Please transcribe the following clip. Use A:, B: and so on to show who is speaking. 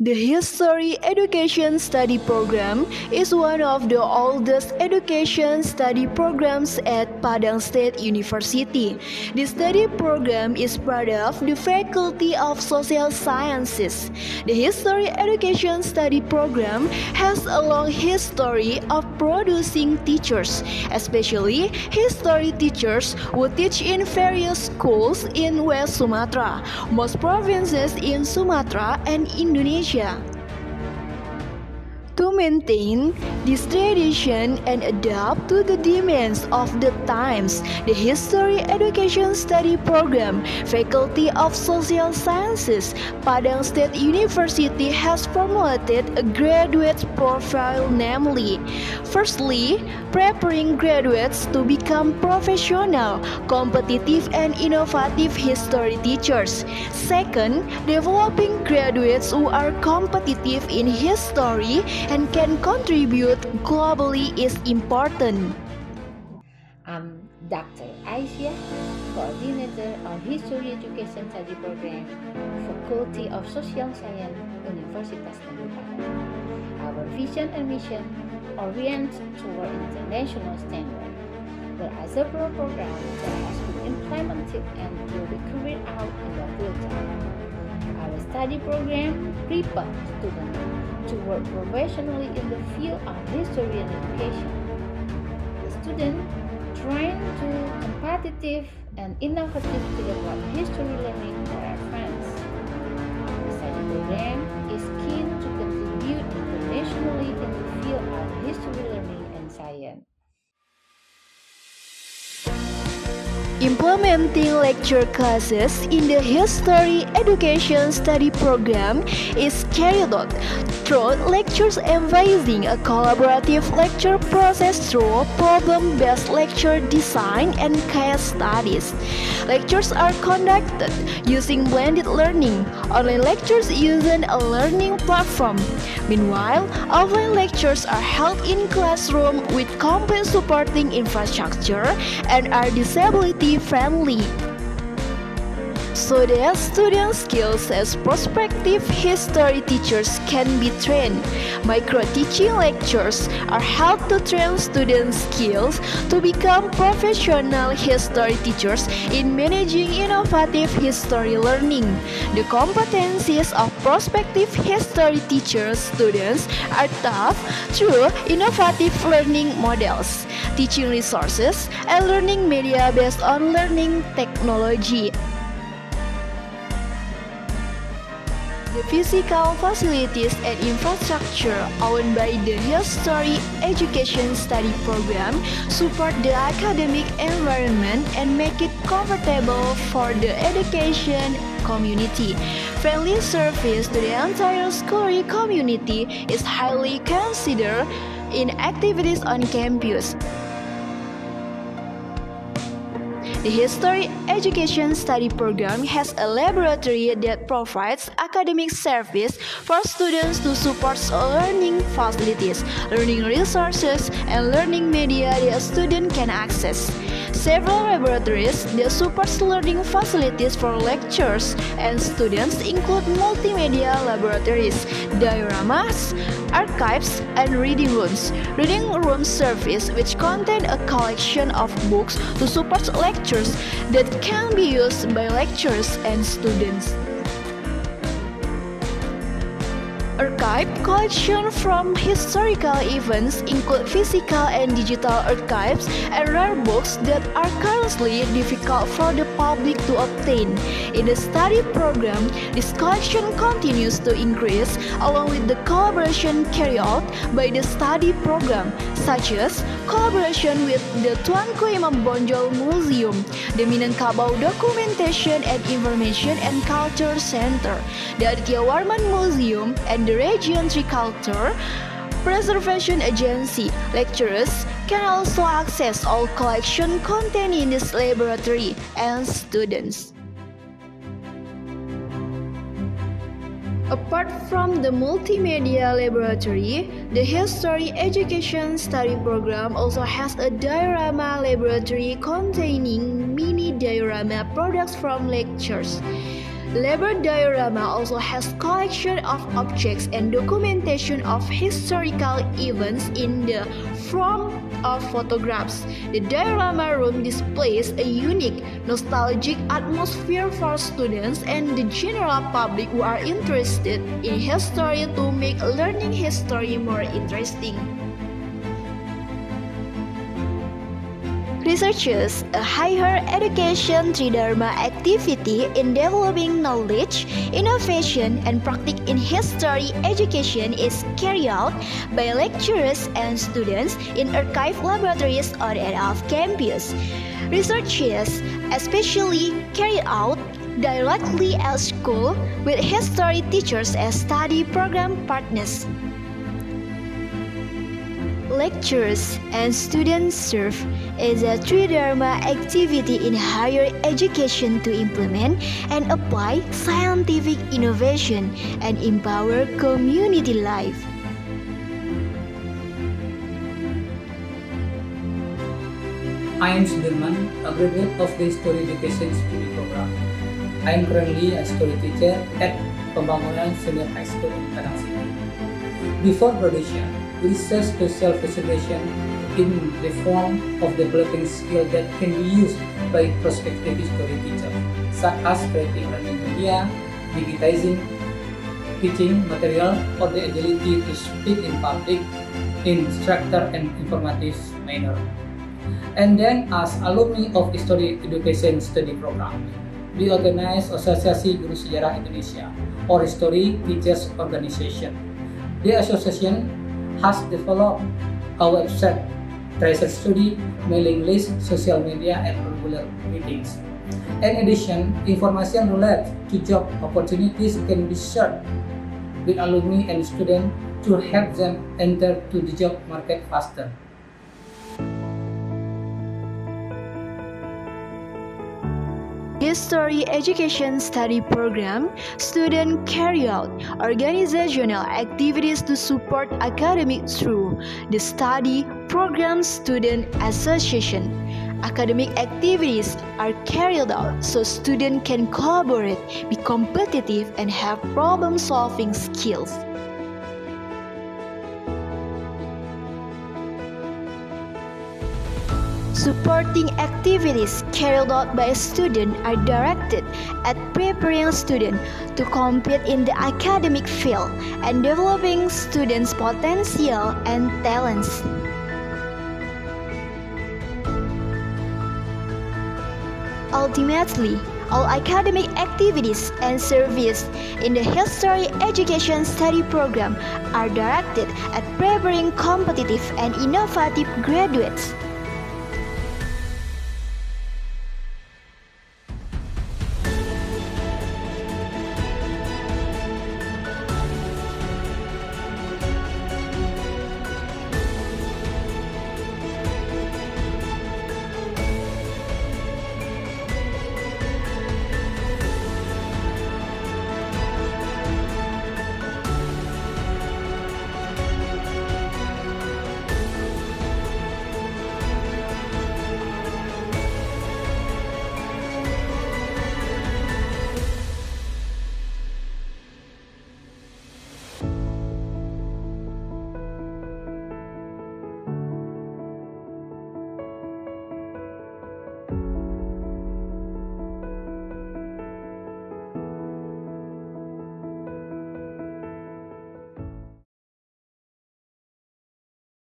A: The History Education Study Program is one of the oldest education study programs at Padang State University. The study program is part of the Faculty of Social Sciences. The History Education Study Program has a long history of producing teachers, especially history teachers who teach in various schools in West Sumatra, most provinces in Sumatra and Indonesia. To maintain this tradition and adapt to the demands of the times, the History Education Study Program, Faculty of Social Sciences, Padang State University has formulated a graduate profile, namely, firstly, preparing graduates to become professional, competitive, and innovative history teachers. Second, developing graduates who are competitive in history and can contribute globally is important.
B: I'm Dr. Aisyah, Coordinator of History Education Study Program, Faculty of Social Science, Universitas Negeri Padang. Our vision and mission orient toward international standard. There are several programs that has been implemented and will be carried out in the future. Our study program prepares students to work professionally in the field of history and education. The students trained to competitive and innovative to develop history learning for our friends. The study program is keen to contribute internationally in the field of history learning and science.
A: Implementing lecture classes in the History Education Study Program is carried out through lectures emphasizing a collaborative lecture process through problem-based lecture design and case studies. Lectures are conducted using blended learning. Online lectures using a learning platform. Meanwhile, offline lectures are held in classroom with complete supporting infrastructure and are disability friendly, so that student skills as prospective history teachers can be trained. Micro-teaching lectures are held to train student skills to become professional history teachers in managing innovative history learning. The competencies of prospective history teachers students are taught through innovative learning models, teaching resources, and learning media based on learning technology. The physical facilities and infrastructure owned by the History Education Study Program support the academic environment and make it comfortable for the education community. Friendly service to the entire school community is highly considered in activities on campus. The History Education Study Program has a laboratory that provides academic service for students to support learning facilities, learning resources, and learning media that students can access. Several laboratories that support learning facilities for lecturers and students include multimedia laboratories, dioramas, archives, and reading rooms. Reading room service which contain a collection of books to support lectures that can be used by lecturers and students. Archive collection from historical events include physical and digital archives and rare books that are currently difficult for the public to obtain. In the study program, this collection continues to increase along with the collaboration carried out by the study program, such as collaboration with the Tuanku Imam Bonjol Museum, the Minangkabau Documentation and Information and Culture Center, the Aditya Warman Museum, and the Region Triculture Preservation Agency. Lecturers can also access all collection contained in this laboratory and students. Apart from the multimedia laboratory, the History Education Study Program also has a diorama laboratory containing mini diorama products from lectures. Labor diorama also has collection of objects and documentation of historical events in the form of photographs. The diorama room displays a unique, nostalgic atmosphere for students and the general public who are interested in history to make learning history more interesting. Researchers a higher education Tridharma activity in developing knowledge, innovation, and practice in history education is carried out by lecturers and students in archive laboratories on and off campus. Researchers especially carried out directly at school with history teachers as study program partners. Lectures and students serve as a Tridharma activity in higher education to implement and apply scientific innovation and empower community life.
C: I am Sudirman, a graduate of the History Education Study Program. I am currently a history teacher at Pembangunan Senior High School in Padang City. Before graduation, we research social preservation in the form of developing skills that can be used by prospective history teachers, such as creating learning media, digitizing teaching material, or the agility to speak in public in structured and informative manner. And then, as alumni of History Education Study Program, we organize Asosiasi Guru Sejarah Indonesia, or History Teachers Organization. The association has developed a website, tracer study, mailing list, social media, and regular meetings. In addition, information related to job opportunities can be shared with alumni and students to help them enter to the job market faster.
A: History Education Study Program, students carry out organizational activities to support academic through the Study Program Student Association. Academic activities are carried out so students can collaborate, be competitive, and have problem-solving skills. Supporting activities carried out by students are directed at preparing students to compete in the academic field and developing students' potential and talents. Ultimately, all academic activities and service in the History Education Study Program are directed at preparing competitive and innovative graduates.